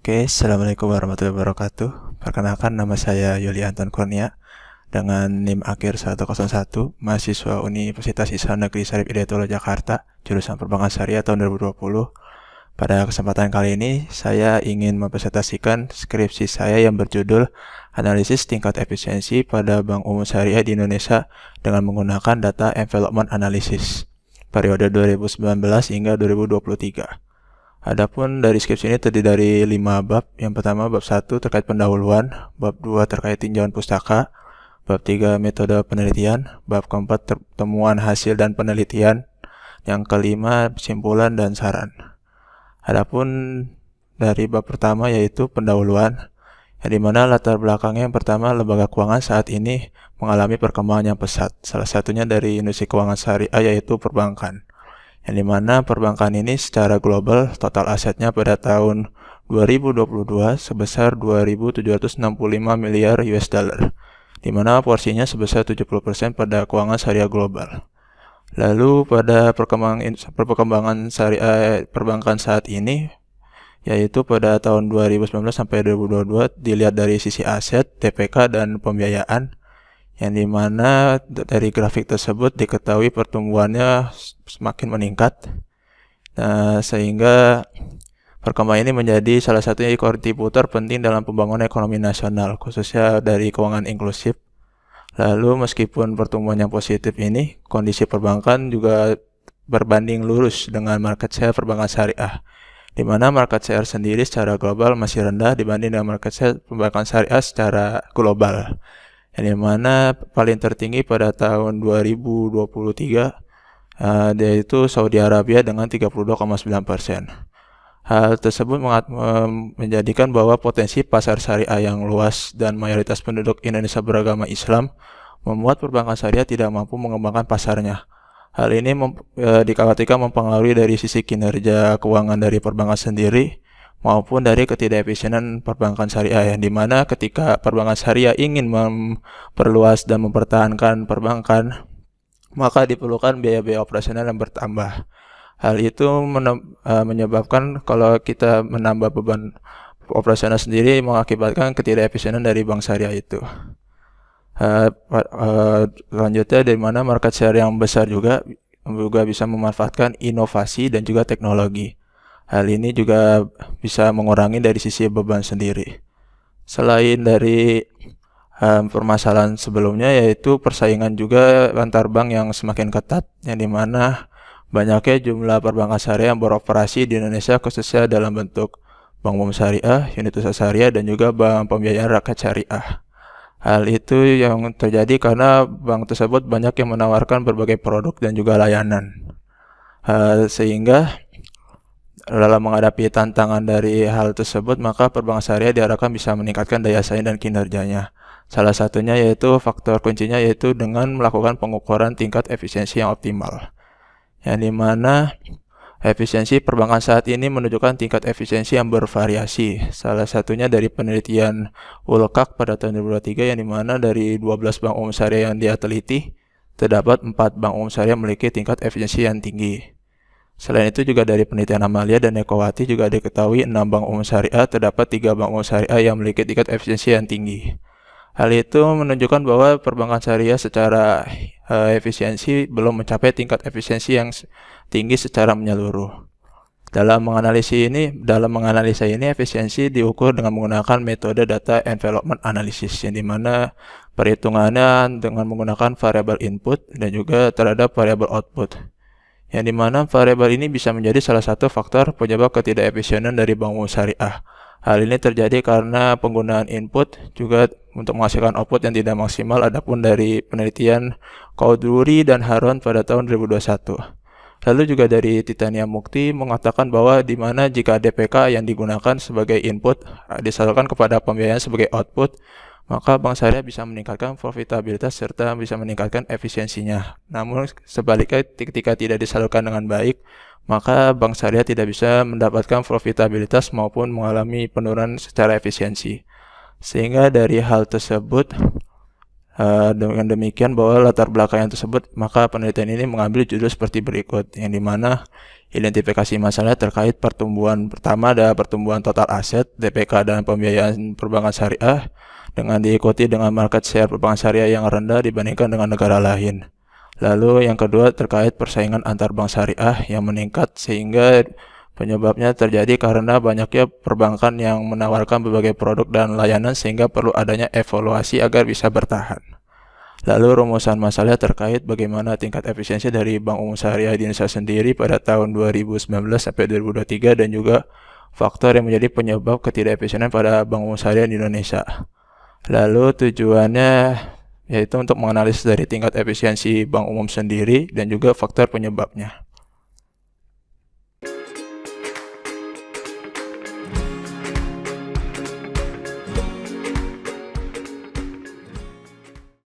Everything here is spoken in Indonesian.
Oke, Assalamualaikum warahmatullahi wabarakatuh. Perkenalkan, nama saya Yuli Anton Kurnia dengan NIM akhir 101, mahasiswa Universitas Islam Negeri Syarif Hidayatullah Jakarta, jurusan Perbankan Syariah tahun 2020. Pada kesempatan kali ini, saya ingin mempresentasikan skripsi saya yang berjudul Analisis Tingkat Efisiensi pada Bank Umum Syariah di Indonesia dengan menggunakan Data Envelopment Analysis, periode 2019 hingga 2023. Adapun dari skripsi ini terdiri dari 5 bab. Yang pertama, bab 1 terkait pendahuluan, bab 2 terkait tinjauan pustaka, bab 3 metode penelitian, bab keempat temuan hasil dan penelitian, yang kelima kesimpulan dan saran. Adapun dari bab pertama yaitu pendahuluan, yang dimana latar belakangnya yang pertama, lembaga keuangan saat ini mengalami perkembangan yang pesat. Salah satunya dari industri keuangan syariah yaitu perbankan, yang dimana perbankan ini secara global total asetnya pada tahun 2022 sebesar 2.765 miliar US dollar, dimana porsinya sebesar 70% pada keuangan syariah global. Lalu pada perkembangan syariah perbankan saat ini, yaitu pada tahun 2019 sampai 2022 dilihat dari sisi aset, TPK, dan pembiayaan, yang dimana dari grafik tersebut diketahui pertumbuhannya semakin meningkat, sehingga perkembangan ini menjadi salah satunya kontributor penting dalam pembangunan ekonomi nasional, khususnya dari keuangan inklusif. Lalu meskipun pertumbuhan yang positif ini, kondisi perbankan juga berbanding lurus dengan market share perbankan syariah, di mana market share sendiri secara global masih rendah dibanding dengan market share perbankan syariah secara global, yang dimana paling tertinggi pada tahun 2023 yaitu Saudi Arabia dengan 32,9%. Hal tersebut menjadikan bahwa potensi pasar syariah yang luas dan mayoritas penduduk Indonesia beragama Islam membuat perbankan syariah tidak mampu mengembangkan pasarnya. Hal ini dikhawatirkan mempengaruhi dari sisi kinerja keuangan dari perbankan sendiri maupun dari ketidakefisienan perbankan syariah, yang dimana ketika perbankan syariah ingin memperluas dan mempertahankan perbankan, maka diperlukan biaya-biaya operasional yang bertambah. Hal itu menyebabkan kalau kita menambah beban operasional sendiri mengakibatkan ketidakefisienan dari bank syariah itu. Selanjutnya, dari mana market share yang besar juga bisa memanfaatkan inovasi dan juga teknologi. Hal ini juga bisa mengurangi dari sisi beban sendiri. Selain dari permasalahan sebelumnya, yaitu persaingan juga antar bank yang semakin ketat, yang dimana banyaknya jumlah perbankan syariah yang beroperasi di Indonesia, khususnya dalam bentuk bank umum syariah, unit usaha syariah, dan juga bank pembiayaan rakyat syariah. Hal itu yang terjadi karena bank tersebut banyak yang menawarkan berbagai produk dan juga layanan, sehingga dalam menghadapi tantangan dari hal tersebut, maka perbankan syariah diharapkan bisa meningkatkan daya saing dan kinerjanya. Salah satunya yaitu faktor kuncinya yaitu dengan melakukan pengukuran tingkat efisiensi yang optimal, yang dimana efisiensi perbankan saat ini menunjukkan tingkat efisiensi yang bervariasi. Salah satunya dari penelitian ULKAK pada tahun 2023, yang dimana dari 12 bank umum syariah yang dia teliti, terdapat 4 bank umum syariah memiliki tingkat efisiensi yang tinggi. Selain itu juga dari penelitian Amalia dan Ekowati juga diketahui 6 bank umum syariah terdapat 3 bank umum syariah yang memiliki tingkat efisiensi yang tinggi. Hal itu menunjukkan bahwa perbankan syariah secara efisiensi belum mencapai tingkat efisiensi yang tinggi secara menyeluruh. Dalam menganalisa ini efisiensi diukur dengan menggunakan metode data envelopment analysis, yang dimana perhitungannya dengan menggunakan variabel input dan juga terhadap variabel output, yang dimana variabel ini bisa menjadi salah satu faktor penyebab ketidakefisienan dari bank umum syariah. Hal ini terjadi karena penggunaan input juga untuk menghasilkan output yang tidak maksimal. Adapun dari penelitian Qauduri dan Haron pada tahun 2021. Lalu juga dari Titania Mukti mengatakan bahwa di mana jika DPK yang digunakan sebagai input disalurkan kepada pembiayaan sebagai output, maka bank syariah bisa meningkatkan profitabilitas serta bisa meningkatkan efisiensinya. Namun sebaliknya, ketika tidak disalurkan dengan baik, maka bank syariah tidak bisa mendapatkan profitabilitas maupun mengalami penurunan secara efisiensi. Sehingga dari hal tersebut, Dengan demikian bahwa latar belakang tersebut, maka penelitian ini mengambil judul seperti berikut, yang dimana identifikasi masalah terkait pertumbuhan. Pertama ada pertumbuhan total aset, DPK dan pembiayaan perbankan syariah, dengan diikuti dengan market share perbankan syariah yang rendah dibandingkan dengan negara lain. Lalu yang kedua terkait persaingan antar bank syariah yang meningkat, sehingga penyebabnya terjadi karena banyaknya perbankan yang menawarkan berbagai produk dan layanan sehingga perlu adanya evaluasi agar bisa bertahan. Lalu rumusan masalah terkait bagaimana tingkat efisiensi dari Bank Umum Syariah di Indonesia sendiri pada tahun 2019 sampai 2023 dan juga faktor yang menjadi penyebab ketidakefisienan pada Bank Umum Syariah di Indonesia. Lalu tujuannya yaitu untuk menganalisis dari tingkat efisiensi bank umum sendiri dan juga faktor penyebabnya.